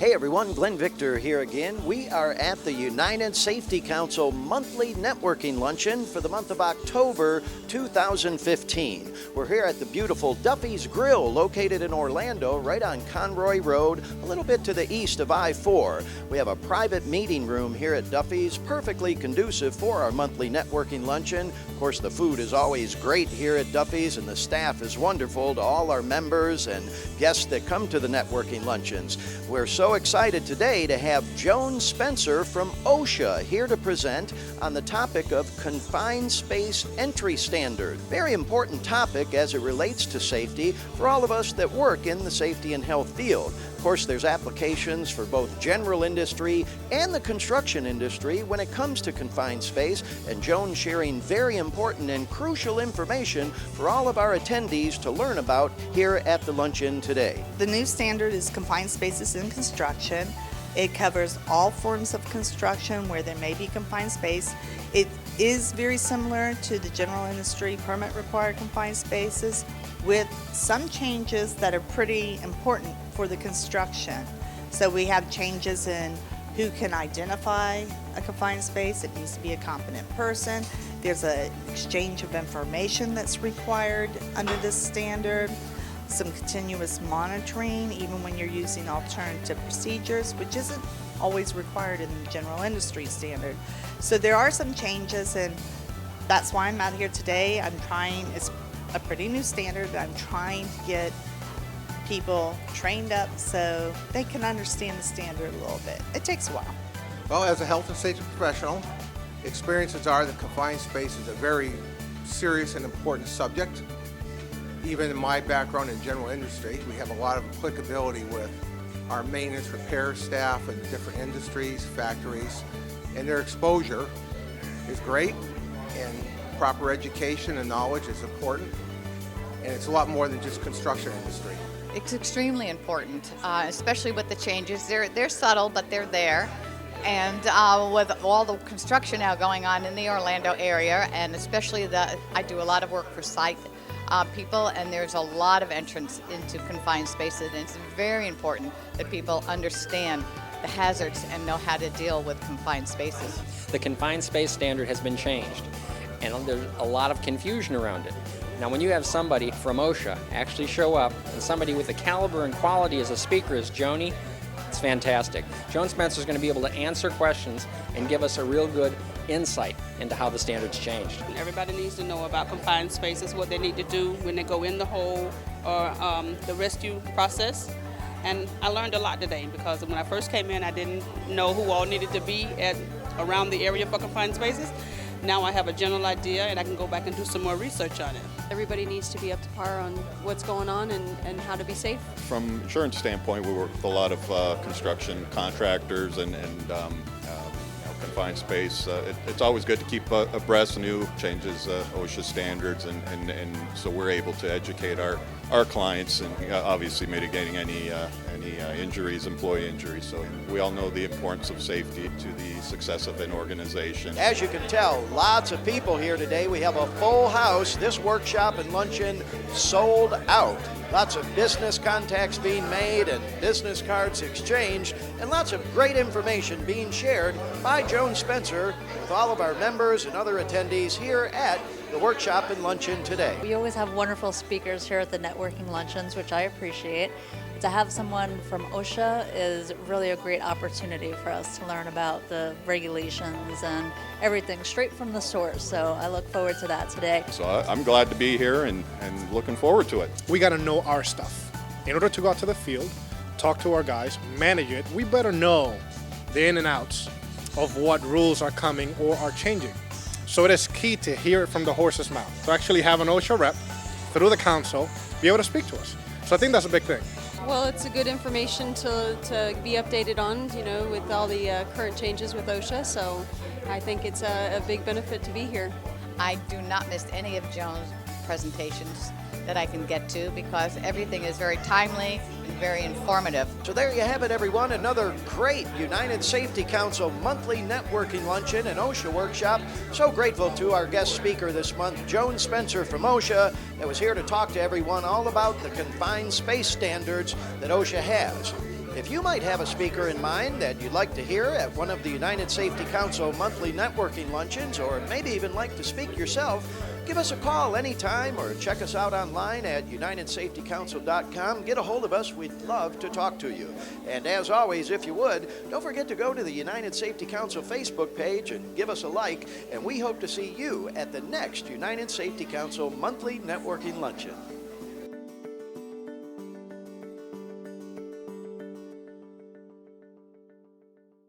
Hey everyone, Glenn Victor here again. We are at the United Safety Council monthly networking luncheon for the month of October 2015. We're here at the beautiful Duffy's Grill located in Orlando right on Conroy Road, a little bit to the east of I-4. We have a private meeting room here at Duffy's, perfectly conducive for our monthly networking luncheon. Of course, the food is always great here at Duffy's and the staff is wonderful to all our members and guests that come to the networking luncheons. We're so excited today to have Joan Spencer from OSHA here to present on the topic of confined space entry standard. Very important topic as it relates to safety for all of us that work in the safety and health field. Of course, there's applications for both general industry and the construction industry when it comes to confined space, and Joan's sharing very important and crucial information for all of our attendees to learn about here at the luncheon today. The new standard is confined spaces in construction. It covers all forms of construction where there may be confined space. It is very similar to the general industry permit required confined spaces, with some changes that are pretty important for the construction. So we have changes in who can identify a confined space. It needs to be a competent person. There's an exchange of information that's required under this standard. Some continuous monitoring, even when you're using alternative procedures, which isn't always required in the general industry standard. So there are some changes, and that's why I'm out here today. It's a pretty new standard. I'm trying to get people trained up so they can understand the standard a little bit. It takes a while. Well, as a health and safety professional, experiences are that confined space is a very serious and important subject. Even in my background in general industry, we have a lot of applicability with our maintenance repair staff in different industries, factories, and their exposure is great, and proper education and knowledge is important, and it's a lot more than just construction industry. It's extremely important, especially with the changes. They're subtle, but they're there. And with all the construction now going on in the Orlando area, and especially I do a lot of work for site people, and there's a lot of entrance into confined spaces, and it's very important that people understand the hazards and know how to deal with confined spaces. The confined space standard has been changed, and there's a lot of confusion around it. Now, when you have somebody from OSHA actually show up, and somebody with the caliber and quality as a speaker as Joni, it's fantastic. Joan Spencer is going to be able to answer questions and give us a real good insight into how the standard's changed. Everybody needs to know about confined spaces, what they need to do when they go in the hole or the rescue process. And I learned a lot today, because when I first came in, I didn't know who all needed to be around the area for confined spaces. Now I have a general idea, and I can go back and do some more research on it. Everybody needs to be up to par on what's going on and how to be safe. From insurance standpoint, we work with a lot of construction contractors and confined space. It's always good to keep abreast of new changes, OSHA standards, and so we're able to educate our clients and obviously mitigating any injuries, employee injuries. So we all know the importance of safety to the success of an organization. As you can tell, lots of people here today. We have a full house. This workshop and luncheon sold out. Lots of business contacts being made and business cards exchanged, and lots of great information being shared by Joan Spencer with all of our members and other attendees here at the workshop and luncheon today. We always have wonderful speakers here at the networking luncheons, which I appreciate. To have someone from OSHA is really a great opportunity for us to learn about the regulations and everything straight from the source. So I look forward to that today. So I'm glad to be here and looking forward to it. We got to know our stuff. In order to go out to the field, talk to our guys, manage it, we better know the in and outs of what rules are coming or are changing. So it is key to hear it from the horse's mouth, to actually have an OSHA rep through the council be able to speak to us. So I think that's a big thing. Well, it's a good information to be updated on, with all the current changes with OSHA. So I think it's a big benefit to be here. I do not miss any of Joan's presentations that I can get to, because everything is very timely and very informative. So there you have it, everyone. Another great United Safety Council monthly networking luncheon and OSHA workshop. So grateful to our guest speaker this month, Joan Spencer from OSHA, that was here to talk to everyone all about the confined space standards that OSHA has. If you might have a speaker in mind that you'd like to hear at one of the United Safety Council monthly networking luncheons, or maybe even like to speak yourself, give us a call anytime or check us out online at unitedsafetycouncil.com. Get a hold of us. We'd love to talk to you. And as always, if you would, don't forget to go to the United Safety Council Facebook page and give us a like. And we hope to see you at the next United Safety Council monthly networking luncheon.